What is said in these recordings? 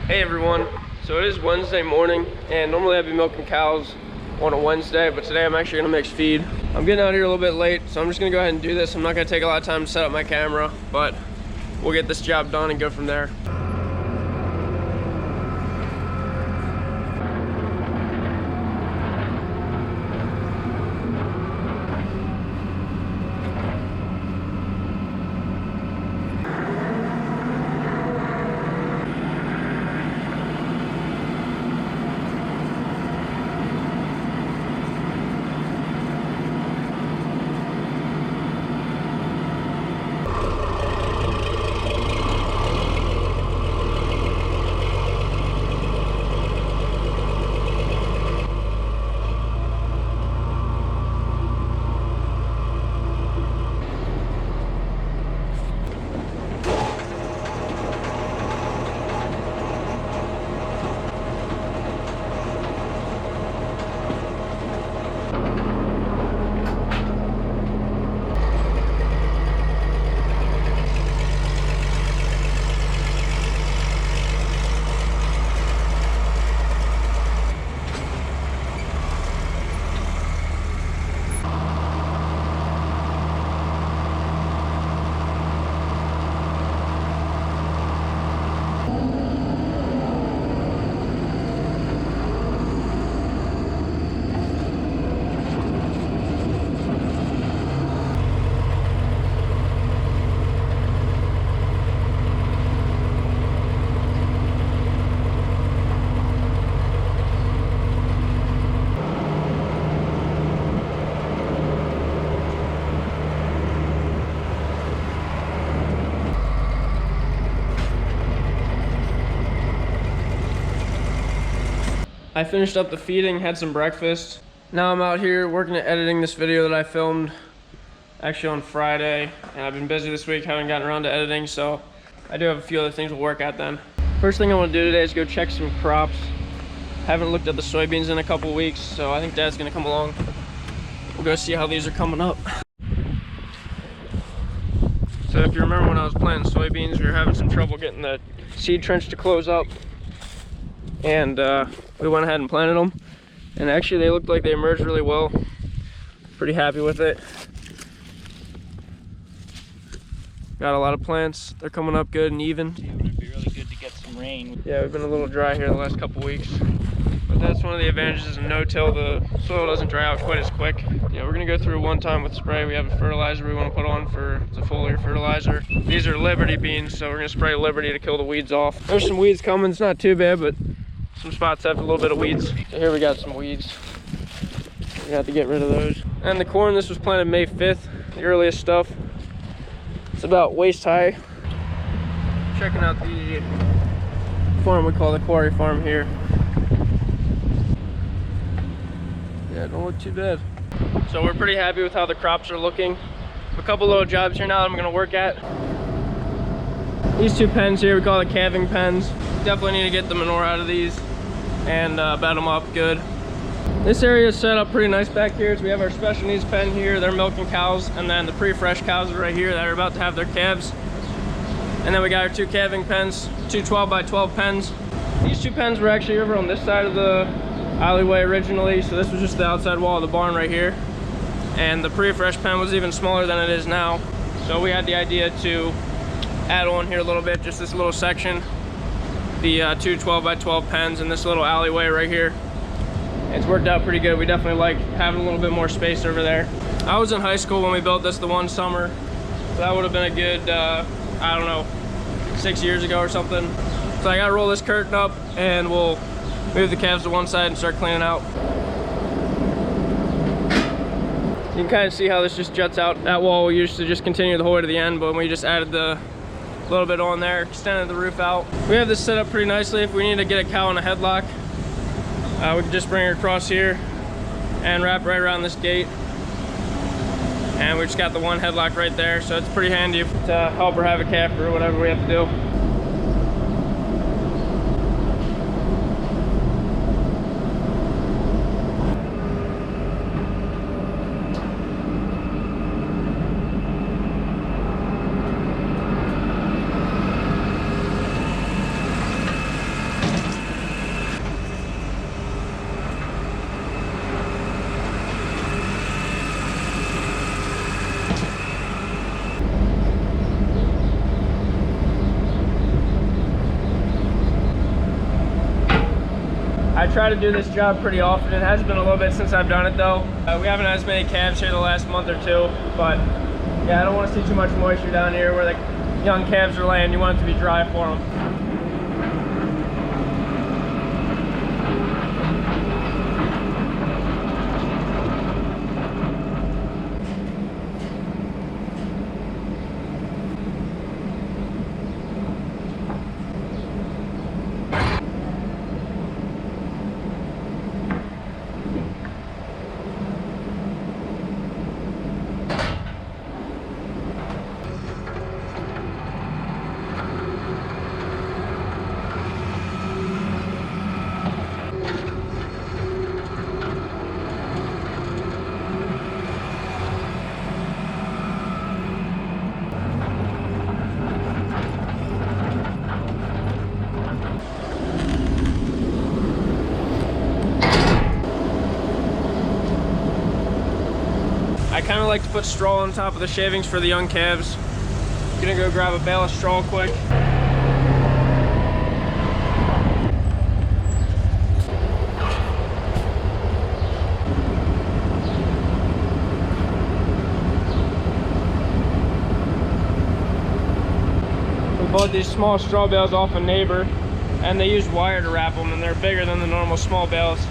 Hey everyone, so it is Wednesday morning, and normally I'd be milking cows on a Wednesday, but today I'm actually gonna mix feed. I'm getting out here a little bit late, so I'm just gonna go ahead and do this. I'm not gonna take a lot of time to set up my camera, but we'll get this job done and go from there. I finished up the feeding, had some breakfast. Now I'm out here working at editing this video that I filmed actually on Friday, and I've been busy this week, haven't gotten around to editing, so I do have a few other things to work at then. First thing I want to do today is go check some crops. Haven't looked at the soybeans in a couple weeks, so I think Dad's gonna come along. We'll go see how these are coming up. So if you remember when I was planting soybeans, we were having some trouble getting the seed trench to close up. And we went ahead and planted them, and actually they looked like they emerged really well. Pretty happy with it. Got a lot of plants. They're coming up good and even. It would be really good to get some rain. Yeah, we've been a little dry here the last couple weeks, but that's one of the advantages of no-till. The soil doesn't dry out quite as quick. Yeah, we're gonna go through one time with spray. We have a fertilizer we want to put on for the foliar fertilizer. These are Liberty beans, so we're gonna spray Liberty to kill the weeds off. There's some weeds coming. It's not too bad, but some spots have a little bit of weeds. So here we got some weeds. We have to get rid of those. And the corn, this was planted May 5th, the earliest stuff. It's about waist high. Checking out the farm we call the quarry farm here. Yeah, don't look too bad. So we're pretty happy with how the crops are looking. A couple little jobs here now that I'm gonna work at. These two pens here, we call it calving pens. Definitely need to get the manure out of these and bed them up good. This area is set up pretty nice back here. So we have our special needs pen here. They're milking cows, and then the pre-fresh cows are right here that are about to have their calves. And then we got our two calving pens, two 12 by 12 pens. These two pens were actually over on this side of the alleyway originally. So this was just the outside wall of the barn right here. And the pre-fresh pen was even smaller than it is now. So we had the idea to add on here a little bit, just this little section. The two 12 by 12 pens in this little alleyway right here. It's worked out pretty good. We definitely like having a little bit more space over there. I was in high school when we built this the one summer. So that would have been a good, I don't know, 6 years ago or something. So I gotta roll this curtain up and we'll move the calves to one side and start cleaning out. You can kind of see how this just juts out. That wall we used to just continue the whole way to the end, but we just added the little bit on there, extended the roof out. We have this set up pretty nicely. If we need to get a cow in a headlock, we can just bring her across here and wrap right around this gate. And we just got the one headlock right there, so it's pretty handy to help her have a calf or whatever we have to do. I try to do this job pretty often. It has been a little bit since I've done it though. We haven't had as many calves here the last month or two, but yeah, I don't want to see too much moisture down here where the young calves are laying. You want it to be dry for them. I kind of like to put straw on top of the shavings for the young calves. Gonna go grab a bale of straw quick. We bought these small straw bales off a neighbor, and they use wire to wrap them, and they're bigger than the normal small bales.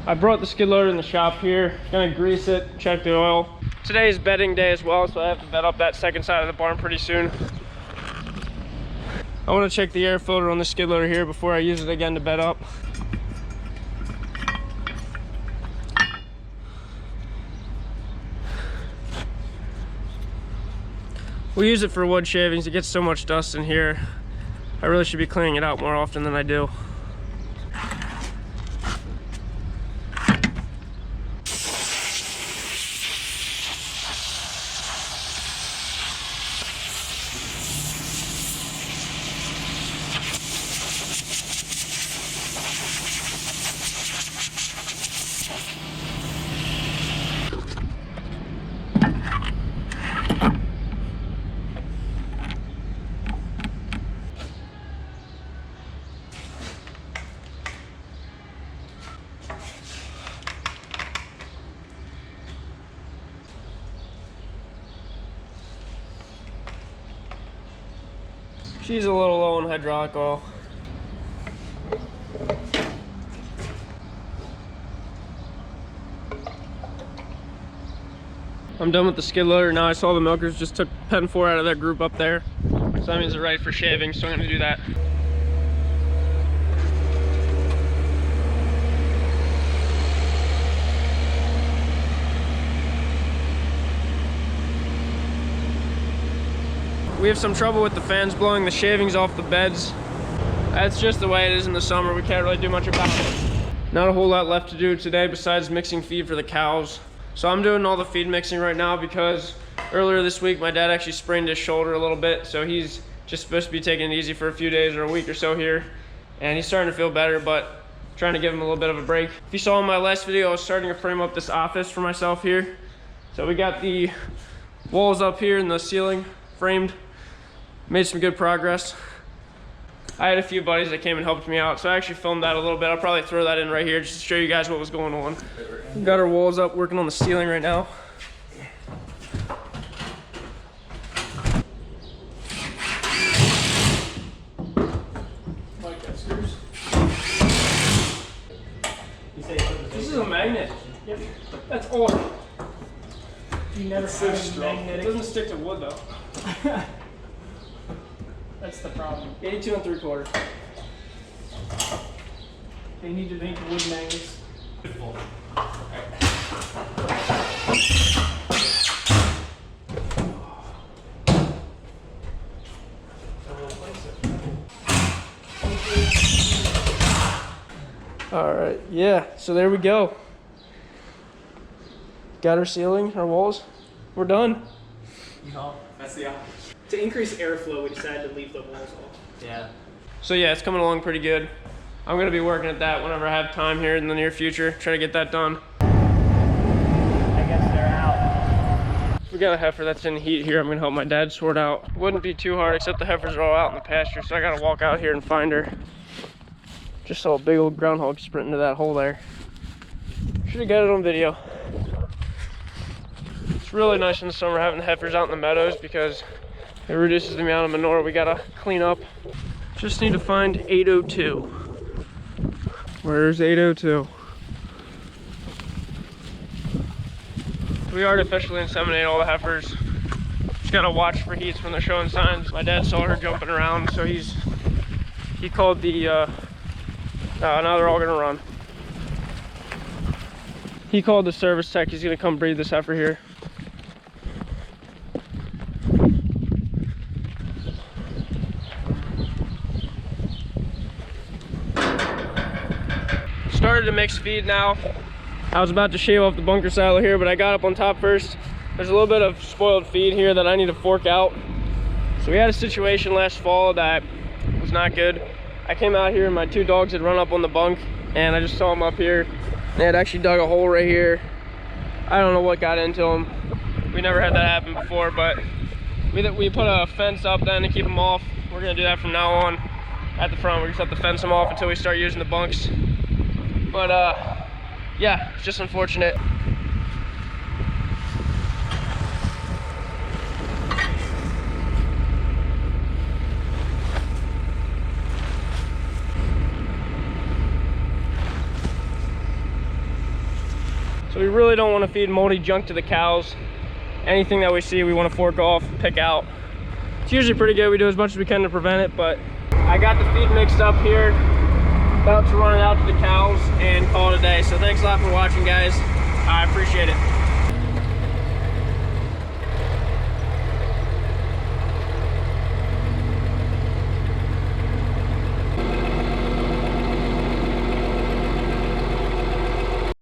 I brought the skid loader in the shop here. Gonna grease it, check the oil. Today is bedding day as well, so I have to bed up that second side of the barn pretty soon. I want to check the air filter on the skid loader here before I use it again to bed up. We use it for wood shavings. It gets so much dust in here. I really should be cleaning it out more often than I do. She's a little low in hydraulic oil. I'm done with the skid loader now. I saw the milkers just took pen 4 out of their group up there. So that means they're ready for shaving, so I'm gonna do that. We have some trouble with the fans blowing the shavings off the beds. That's just the way it is in the summer. We can't really do much about it. Not a whole lot left to do today besides mixing feed for the cows. So I'm doing all the feed mixing right now because earlier this week my dad actually sprained his shoulder a little bit, so he's just supposed to be taking it easy for a few days or a week or so here, and he's starting to feel better, but trying to give him a little bit of a break. If you saw in my last video, I was starting to frame up this office for myself here. So we got the walls up here and the ceiling framed. Made some good progress. I had a few buddies that came and helped me out, so I actually filmed that a little bit. I'll probably throw that in right here just to show you guys what was going on. We've got our walls up, working on the ceiling right now. This is a magnet. Yep. That's awesome. You never have a magnetic. It doesn't stick to wood though. That's the problem. 82 3/4. They need to make wood magnets. All right, yeah, so there we go. Got our ceiling, our walls. We're done. No, that's the opposite. To increase airflow, we decided to leave the walls off. Yeah. So yeah, it's coming along pretty good. I'm gonna be working at that whenever I have time here in the near future. Try to get that done. I guess they're out. We got a heifer that's in heat here. I'm gonna help my dad sort out. Wouldn't be too hard, except the heifers are all out in the pasture, so I gotta walk out here and find her. Just saw a big old groundhog sprint into that hole there. Should have got it on video. It's really nice in the summer having the heifers out in the meadows because it reduces the amount of manure we gotta clean up. Just need to find 802. Where's 802? We artificially inseminate all the heifers. Just gotta watch for heats when they're showing signs. My dad saw her jumping around, so he called the, now they're all gonna run. He called the service tech. He's gonna come breed this heifer here. Started to mix feed now. I was about to shave off the bunker silo here, but I got up on top first. There's a little bit of spoiled feed here that I need to fork out. So we had a situation last fall that was not good. I came out here and my two dogs had run up on the bunk and I just saw them up here. They had actually dug a hole right here. I don't know what got into them. We never had that happen before, but we put a fence up then to keep them off. We're gonna do that from now on. At the front, we just have to fence them off until we start using the bunks. But yeah, it's just unfortunate. So we really don't want to feed moldy junk to the cows. Anything that we see, we want to fork off, pick out. It's usually pretty good. We do as much as we can to prevent it, but I got the feed mixed up here. About to run it out to the cows and call it a day. So thanks a lot for watching, guys. I appreciate it.